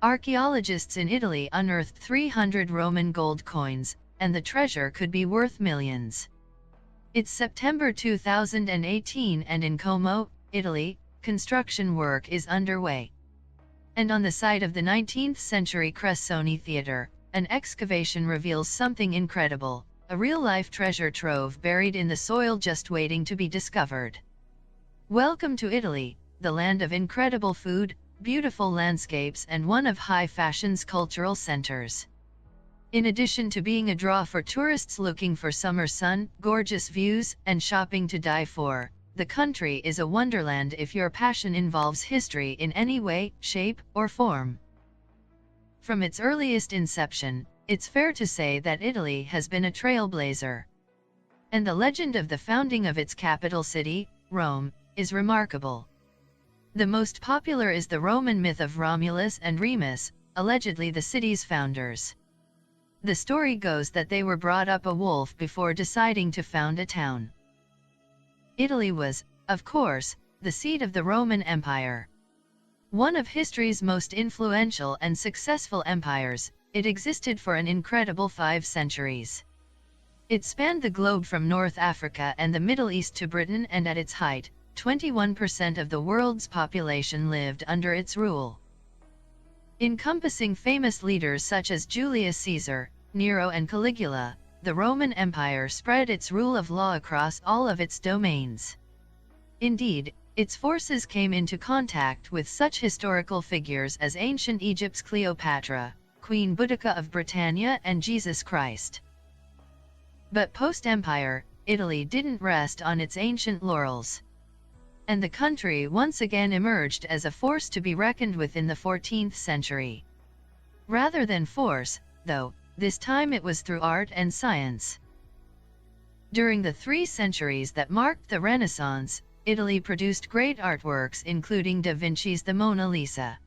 Archaeologists in Italy unearthed 300 Roman gold coins, and the treasure could be worth millions. It's September 2018 and in Como, Italy, construction work is underway. And on the site of the 19th century Cressoni Theatre, an excavation reveals something incredible, a real-life treasure trove buried in the soil just waiting to be discovered. Welcome to Italy, the land of incredible food, beautiful landscapes and one of high fashion's cultural centers. In addition to being a draw for tourists looking for summer sun, gorgeous views, and shopping to die for, the country is a wonderland if your passion involves history in any way, shape, or form. From its earliest inception, it's fair to say that Italy has been a trailblazer. And the legend of the founding of its capital city, Rome, is remarkable. The most popular is the Roman myth of Romulus and Remus, allegedly the city's founders. The story goes that they were brought up a wolf before deciding to found a town. Italy was, of course, the seat of the Roman Empire. One of history's most influential and successful empires, it existed for an incredible 5 centuries. It spanned the globe from North Africa and the Middle East to Britain, and at its height, 21% of the world's population lived under its rule. Encompassing famous leaders such as Julius Caesar, Nero and Caligula, the Roman Empire spread its rule of law across all of its domains. Indeed, its forces came into contact with such historical figures as ancient Egypt's Cleopatra, Queen Boudica of Britannia and Jesus Christ. But post-empire, Italy didn't rest on its ancient laurels. And the country once again emerged as a force to be reckoned with in the 14th century. Rather than force, though, this time it was through art and science. During the 3 centuries that marked the Renaissance, Italy produced great artworks including Da Vinci's The Mona Lisa.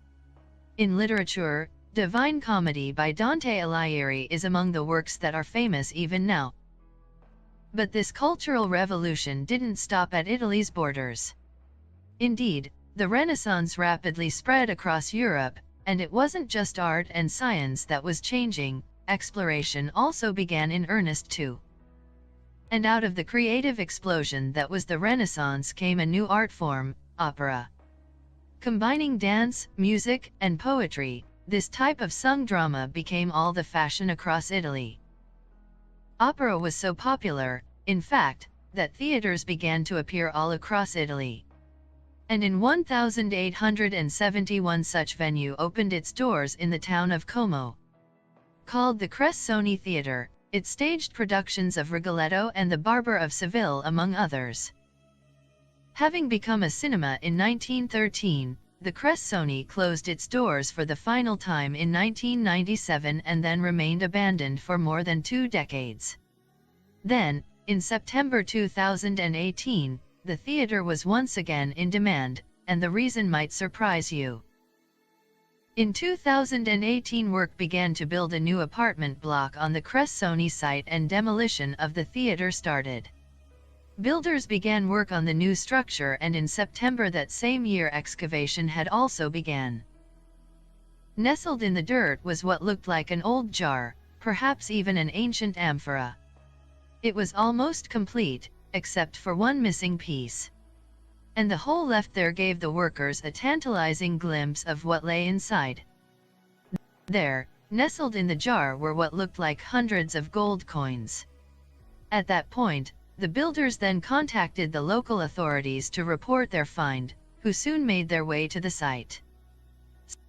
In literature, Divine Comedy by Dante Alighieri is among the works that are famous even now. But this cultural revolution didn't stop at Italy's borders. Indeed, the Renaissance rapidly spread across Europe, and it wasn't just art and science that was changing, exploration also began in earnest too. And out of the creative explosion that was the Renaissance came a new art form, opera. Combining dance, music, and poetry, this type of sung drama became all the fashion across Italy. Opera was so popular, in fact, that theaters began to appear all across Italy. And in 1871 such venue opened its doors in the town of Como. Called the Cressoni Theatre, it staged productions of Rigoletto and The Barber of Seville among others. Having become a cinema in 1913, the Cressoni closed its doors for the final time in 1997 and then remained abandoned for more than 2 decades. Then, in September 2018, the theater was once again in demand, and the reason might surprise you. In 2018 work began to build a new apartment block on the Cressoni site and demolition of the theater started. Builders began work on the new structure, and in September that same year excavation had also began. Nestled in the dirt was what looked like an old jar, perhaps even an ancient amphora. It was almost complete, except for one missing piece. And the hole left there gave the workers a tantalizing glimpse of what lay inside. There, nestled in the jar, were what looked like hundreds of gold coins. At that point, the builders then contacted the local authorities to report their find, who soon made their way to the site.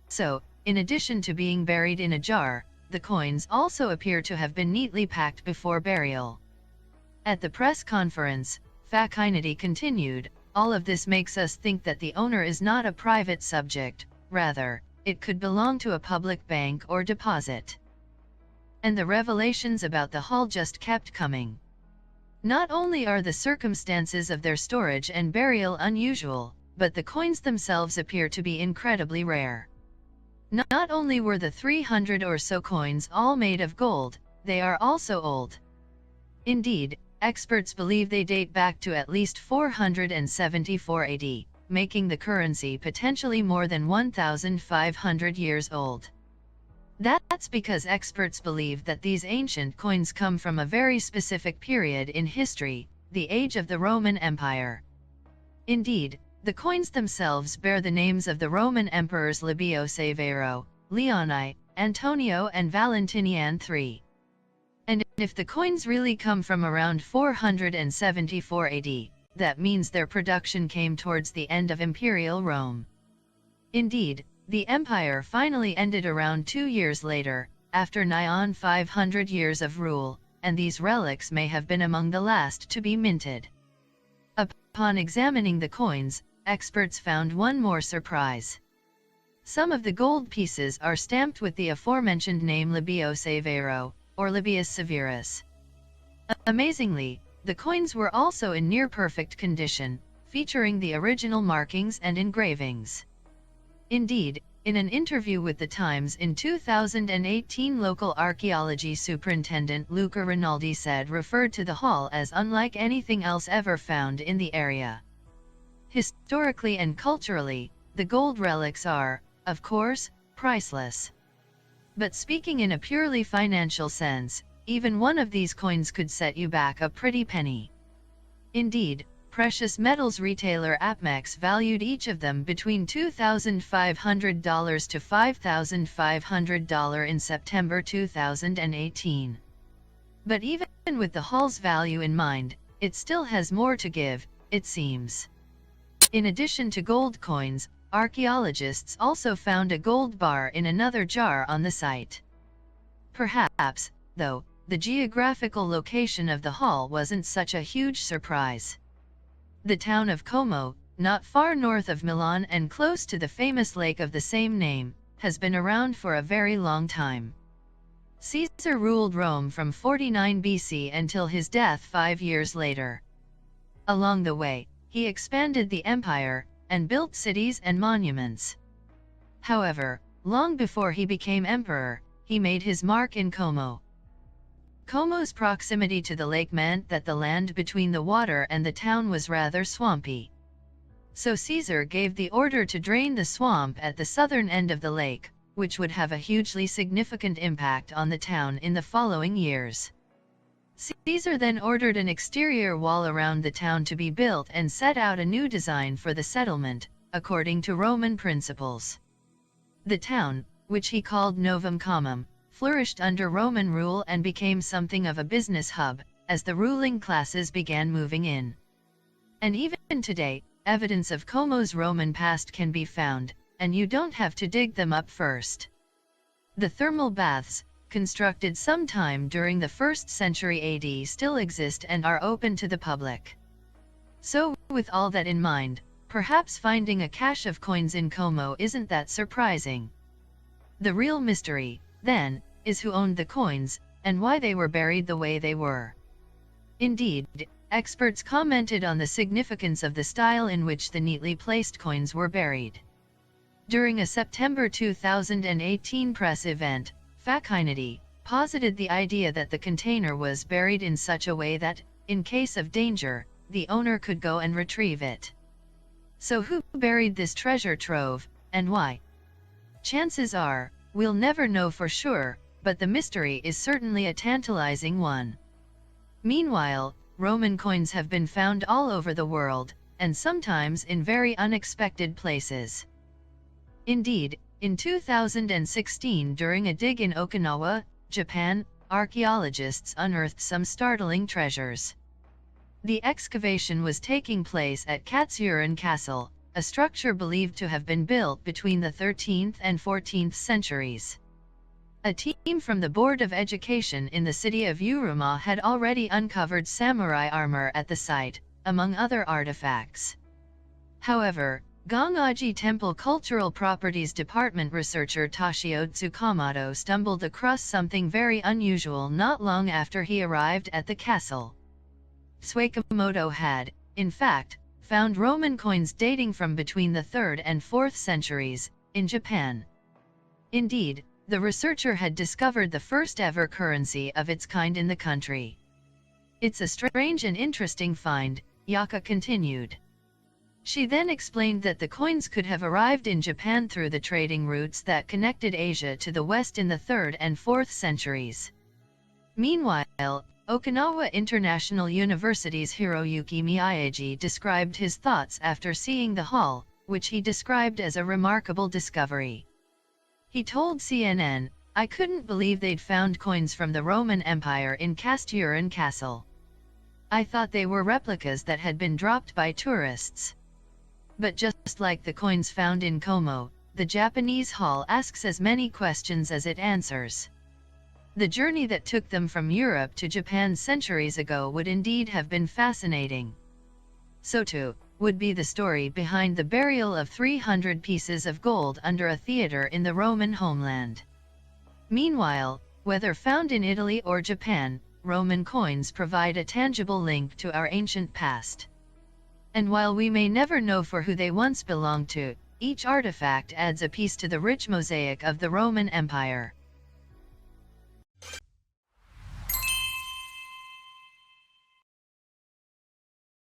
So, in addition to being buried in a jar, the coins also appear to have been neatly packed before burial. At the press conference, Facchinetti continued, "All of this makes us think that the owner is not a private subject, rather, it could belong to a public bank or deposit." And the revelations about the haul just kept coming. Not only are the circumstances of their storage and burial unusual, but the coins themselves appear to be incredibly rare. Not only were the 300 or so coins all made of gold, they are also old. Indeed, experts believe they date back to at least 474 AD, making the currency potentially more than 1,500 years old. That's because experts believe that these ancient coins come from a very specific period in history, the age of the Roman Empire. Indeed, the coins themselves bear the names of the Roman emperors Livio Severo, Leoni, Antonio and Valentinian III. And if the coins really come from around 474 AD, that means their production came towards the end of Imperial Rome. Indeed, the empire finally ended around 2 years later, after nigh on 500 years of rule, and these relics may have been among the last to be minted. Upon examining the coins, experts found one more surprise. Some of the gold pieces are stamped with the aforementioned name Livio Severo, or Livius Severus. Amazingly, the coins were also in near-perfect condition, featuring the original markings and engravings. Indeed, in an interview with The Times in 2018, local archaeology superintendent Luca Rinaldi referred to the haul as unlike anything else ever found in the area. Historically and culturally, the gold relics are, of course, priceless. But speaking in a purely financial sense, even one of these coins could set you back a pretty penny. Indeed, precious metals retailer APMEX valued each of them between $2,500 to $5,500 in September 2018. But even with the haul's value in mind, it still has more to give, it seems. In addition to gold coins, archaeologists also found a gold bar in another jar on the site. Perhaps, though, the geographical location of the haul wasn't such a huge surprise. The town of Como, not far north of Milan and close to the famous lake of the same name, has been around for a very long time. Caesar ruled Rome from 49 BC until his death 5 years later. Along the way, he expanded the empire, and built cities and monuments. However, long before he became emperor, he made his mark in Como. Como's proximity to the lake meant that the land between the water and the town was rather swampy. So Caesar gave the order to drain the swamp at the southern end of the lake, which would have a hugely significant impact on the town in the following years. Caesar then ordered an exterior wall around the town to be built and set out a new design for the settlement, according to Roman principles. The town, which he called Novum Comum, flourished under Roman rule and became something of a business hub, as the ruling classes began moving in. And even today, evidence of Como's Roman past can be found, and you don't have to dig them up first. The thermal baths, constructed sometime during the 1st century AD, still exist and are open to the public. So, with all that in mind, perhaps finding a cache of coins in Como isn't that surprising. The real mystery, then, is who owned the coins, and why they were buried the way they were. Indeed, experts commented on the significance of the style in which the neatly placed coins were buried. During a September 2018 press event, Fachinity posited the idea that the container was buried in such a way that, in case of danger, the owner could go and retrieve it. So who buried this treasure trove, and why? Chances are, we'll never know for sure, but the mystery is certainly a tantalizing one. Meanwhile, Roman coins have been found all over the world, and sometimes in very unexpected places. Indeed, in 2016, during a dig in Okinawa, Japan, archaeologists unearthed some startling treasures. The excavation was taking place at Katsuren Castle, a structure believed to have been built between the 13th and 14th centuries. A team from the Board of Education in the city of Uruma had already uncovered samurai armor at the site, among other artifacts. However, Gongaji Temple Cultural Properties Department researcher Toshio Tsukamoto stumbled across something very unusual not long after he arrived at the castle. Tsukamoto had, in fact, found Roman coins dating from between the 3rd and 4th centuries, in Japan. Indeed, the researcher had discovered the first ever currency of its kind in the country. It's a strange and interesting find, Yaka continued. She then explained that the coins could have arrived in Japan through the trading routes that connected Asia to the West in the 3rd and 4th centuries. Meanwhile, Okinawa International University's Hiroyuki Miyagi described his thoughts after seeing the haul, which he described as a remarkable discovery. He told CNN, "I couldn't believe they'd found coins from the Roman Empire in Casturin Castle. I thought they were replicas that had been dropped by tourists." But just like the coins found in Como, the Japanese haul asks as many questions as it answers. The journey that took them from Europe to Japan centuries ago would indeed have been fascinating. So too, would be the story behind the burial of 300 pieces of gold under a theater in the Roman homeland. Meanwhile, whether found in Italy or Japan, Roman coins provide a tangible link to our ancient past. And while we may never know for who they once belonged to, each artifact adds a piece to the rich mosaic of the Roman Empire.